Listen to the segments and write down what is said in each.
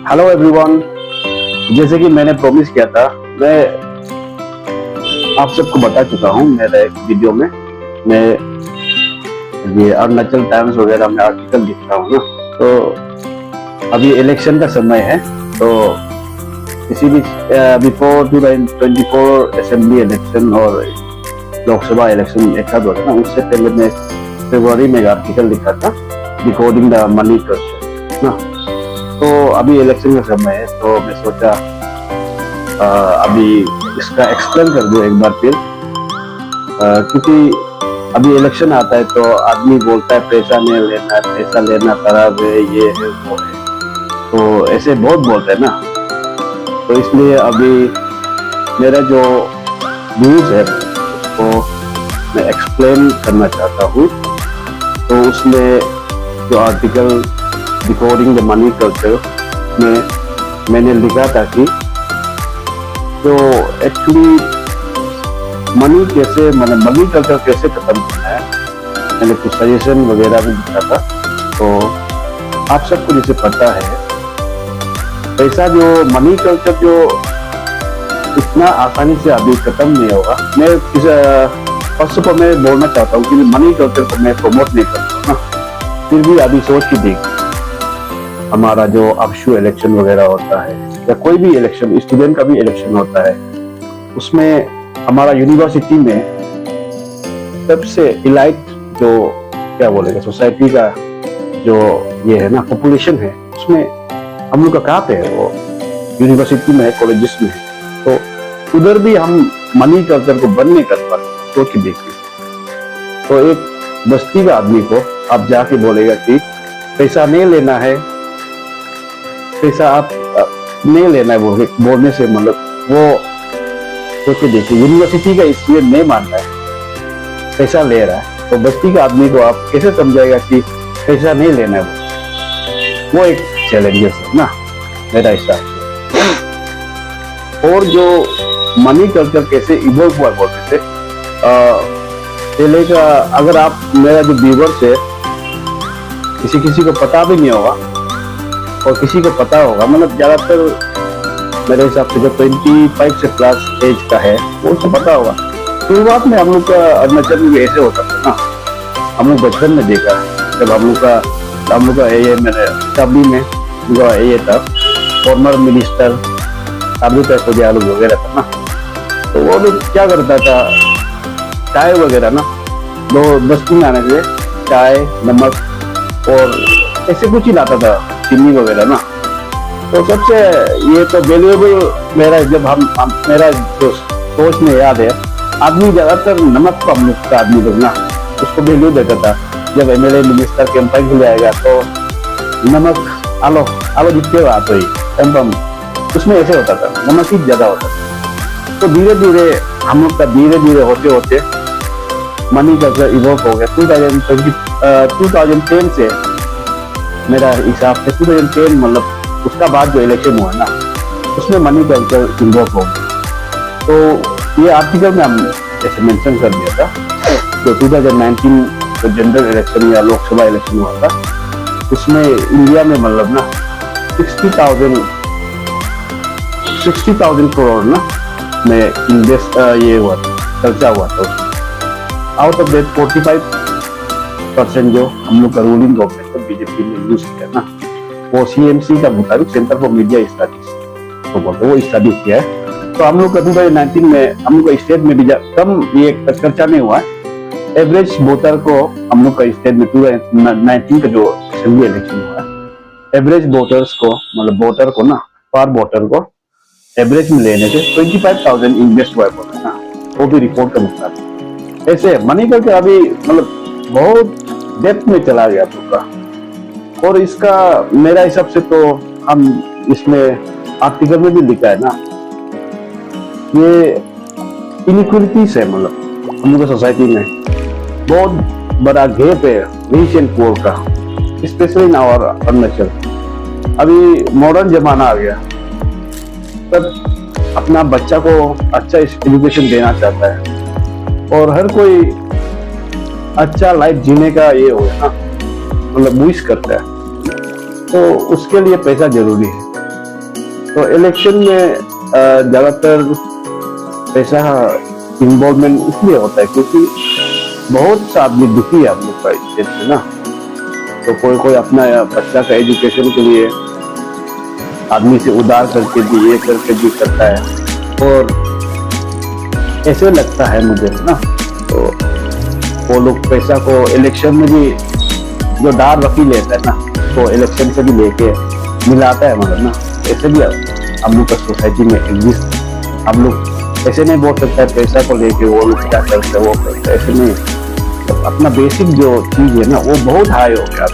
Hello everyone. जैसे कि मैंने प्रॉमिस किया था, मैं आप सबको बता चुका हूँ मेरे एक वीडियो में। मैं ये अरुणाचल टाइम्स वगैरह में आर्टिकल लिखता हूँ ना, तो अभी इलेक्शन का समय है। तो किसी भी बिफोर 2024 असेंबली इलेक्शन और लोकसभा इलेक्शन एक साथ होगा ना, उससे पहले मैं फरवरी में एक आर्टिकल लिखा था, डिकोडिंग द मनी कल्चर ना। तो अभी इलेक्शन का समय है, तो मैं सोचा अभी इसका एक्सप्लेन कर दूं एक बार फिर, क्योंकि अभी इलेक्शन आता है तो आदमी बोलता है पैसा नहीं लेना, पैसा लेना खराब है, ये है वो है, तो ऐसे बहुत बोलते हैं ना। तो इसलिए अभी मेरा जो व्यूज है उसको मैं एक्सप्लेन करना चाहता हूँ। तो उसमें जो article decoding the money culture में मैंने लिखा था कि जो एक्चुअली मनी कैसे, मतलब मनी कल्चर कैसे खत्म करना है, मैंने कुछ सजेशन वगैरह भी लिखा था। तो आप सबको जैसे पता है, पैसा जो मनी कल्चर जो इतना आसानी से अभी खत्म नहीं होगा। मैं फर्स्ट ऑफ ऑल मैं बोलना चाहता हूँ कि मनी कल्चर को मैं प्रमोट नहीं करता हूँ ना, फिर भी अभी सोच के देख, हमारा जो अपशू इलेक्शन वगैरह होता है या कोई भी इलेक्शन, स्टूडेंट का भी इलेक्शन होता है, उसमें हमारा यूनिवर्सिटी में सबसे इलाइट जो क्या बोलेगा सोसाइटी का जो ये है ना पॉपुलेशन है, उसमें हम लोग का कहाँ पे है, वो यूनिवर्सिटी में है, कॉलेजेस में है। तो उधर भी हम मनी कल्चर को बंद नहीं कर पाते। सोच के देखिए, तो एक बस्ती का आदमी को आप जाके बोलेगा कि पैसा नहीं लेना है, पैसा आप नहीं लेना है, बोलने से मतलब वो सोच के देखिए, यूनिवर्सिटी का इसलिए नहीं मानता है, पैसा ले रहा है, तो बस्ती का आदमी को आप कैसे समझाएगा कि पैसा नहीं लेना है। वो एक चैलेंजेस है ना मेरा हिसाब से। और जो मनी कल्चर कैसे इवॉल्व हुआ बोलते थे, पहले का अगर आप मेरा जो व्यूअर्स है, किसी को पता भी नहीं होगा और किसी को पता होगा, मतलब ज्यादातर मेरे हिसाब से जो 25 से प्लस एज का है वो उसको पता होगा। शुरुआत में हम लोग का अरुणाचल में ऐसे होता था ना, हम लोग बचपन में देखा, जब हम लोग का ये मेरे तबली में ये था, फॉर्मर मिनिस्टर वगैरह था ना, तो वो लोग क्या करता था, चाय वगैरह ना, दो बस्ती में आने के लिए चाय, नमक और ऐसे कुछ ही लाता था, चीनी वगैरह ना। तो सबसे ये तो वैल्यूएबल मेरा मेरा जो सोच में याद है, आदमी ज्यादातर नमक को हम लोग का आदमी लोग ना उसको वैल्यू देता था। जब एमएलए मिनिस्टर कैंपेन के लिए आएगा तो नमक आलो जितने बात हुई कम, उसमें ऐसे होता था, नमक ही ज्यादा होता था। तो धीरे धीरे हम लोग का धीरे होते होते मनी कल्चर इवॉल्व हो गया। 2010 से मेरा हिसाब से 2010 मतलब उसका बाद जो इलेक्शन हुआ ना, उसमें मनी कल्चर इन्वॉल्व हो गया। तो ये आर्टिकल में हम ऐसे मेंशन कर दिया था, तो 2019 जो जनरल इलेक्शन या लोकसभा इलेक्शन हुआ था, उसमें इंडिया में मतलब ना 60,000 करोड़ ना में इन्वेस्ट ये हुआ था, खर्चा हुआ था उसमें। आउट ऑफ दैट 45% जो हम लोग का रूलिंग गवर्नमेंट को बीजेपी ने यूज किया ना, वो सीएमसी का मुताबिक, सेंटर फॉर मीडिया स्टडीज तो बोलते वो स्टडी किया है। तो हम लोग का 2019 में हम लोग का स्टेट में भी कम ये खर्चा नहीं हुआ है। एवरेज वोटर को हम लोग का स्टेट में 2019 का जो असेंबली इलेक्शन हुआ है, एवरेज वोटर्स को मतलब वोटर को ना, पर वोटर को एवरेज में लेने से 25,000 इन्वेस्ट हुआ है ना, वो भी रिपोर्ट का मुताबिक। ऐसे मनी करके अभी मतलब बहुत डेप्थ में चला गया पूरा। और इसका मेरा हिसाब से तो हम इसमें आर्टिकल में भी लिखा है ना, ये इनइक्वालिटीज है, मतलब हम लोग सोसाइटी में बहुत बड़ा गैप है रिच एंड पुअर का, स्पेशली इन आवर अरुणाचल। अभी मॉडर्न जमाना आ गया, तब अपना बच्चा को अच्छा एजुकेशन देना चाहता है और हर कोई अच्छा लाइफ जीने का ये हो ना, मतलब विश करता है। तो उसके लिए पैसा जरूरी है। तो इलेक्शन में ज्यादातर पैसा इन्वॉल्वमेंट इसलिए होता है क्योंकि बहुत सा आदमी दुखी है हम लोग का स्टेट में ना। तो कोई कोई अपना बच्चा का एजुकेशन के लिए आदमी से उधार करके भी ये करके भी करता है, और ऐसे लगता है मुझे ना। तो वो लोग पैसा को इलेक्शन में भी जो दार वकील लेता है ना, तो इलेक्शन से भी लेके मिलाता है, मतलब ना ऐसे भी हम लोग का सोसाइटी में एग्जिस्ट। हम लोग ऐसे नहीं बोल सकता है पैसा को लेके वो लोग क्या करते हैं वो करते हैं, ऐसे नहीं। तो अपना बेसिक जो चीज है ना वो बहुत हाई हो गया,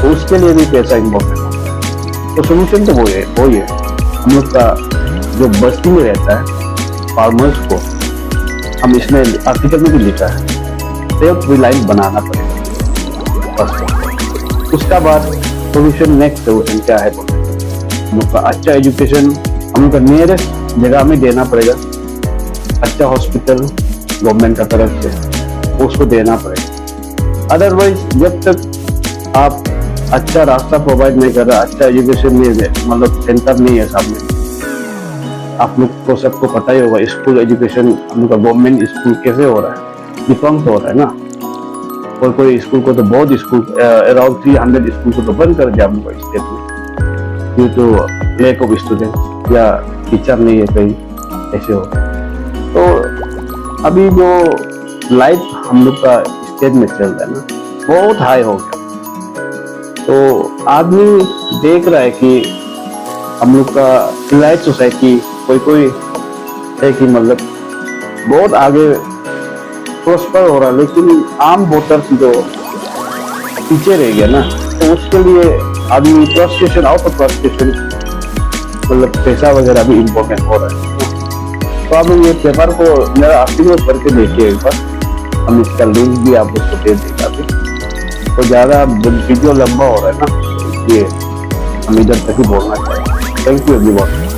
तो उसके लिए भी पैसा इम्पोर्टेंट होता है। तो सोल्यूशन तो वही है हम लोग का जो बस्ती में रहता है फार्मर्स को, हम इसमें आर्टिकल में भी लिखा है सेल्फ रिलायंस बनाना पड़ेगा फर्स्ट। उसका बाद सोल्यूशन, नेक्स्ट सोल्यूशन क्या है, हम लोग का अच्छा एजुकेशन हम लोग का नियरेस्ट जगह में देना पड़ेगा। अच्छा हॉस्पिटल गवर्नमेंट का तरफ से उसको देना पड़ेगा। अदरवाइज जब तक आप अच्छा रास्ता प्रोवाइड नहीं कर रहा, अच्छा एजुकेशन नहीं है, मतलब सेंटर नहीं है सामने। आप लोग को सबको पता ही होगा स्कूल एजुकेशन हम लोग का गवर्नमेंट स्कूल कैसे हो रहा है, डिफंक्ट हो रहा है ना। कोई स्कूल को तो बहुत स्कूल अराउंड 300 स्कूल को तो बंद कर दिया हम लोग स्टेट में due to lack of student या टीचर नहीं है कहीं, ऐसे हो। तो अभी जो लाइफ हम लोग का स्टेट में चल रहा है ना बहुत हाई हो गया। तो आदमी देख रहा है कि हम लोग का सिविलाइज्ड सोसाइटी कोई है कि मतलब बहुत आगे प्रोस्पर हो रहा है, लेकिन आम वोटर्स जो पीछे रह गया ना, तो उसके लिए आदमी फ्रस्ट्रेशन, आउट ऑफ फ्रस्ट्रेशन मतलब पैसा वगैरह भी इम्पोर्टेंट हो रहा है। तो आप ये पेपर को मेरा आर्टिकल पढ़ के देखिए एक बार, हम इसका लिंक भी आप उसको दे देगा। तो ज्यादा वीडियो लंबा हो रहा है ना, इसलिए हम इधर तक ही बोलना चाहिए। Thank you everyone.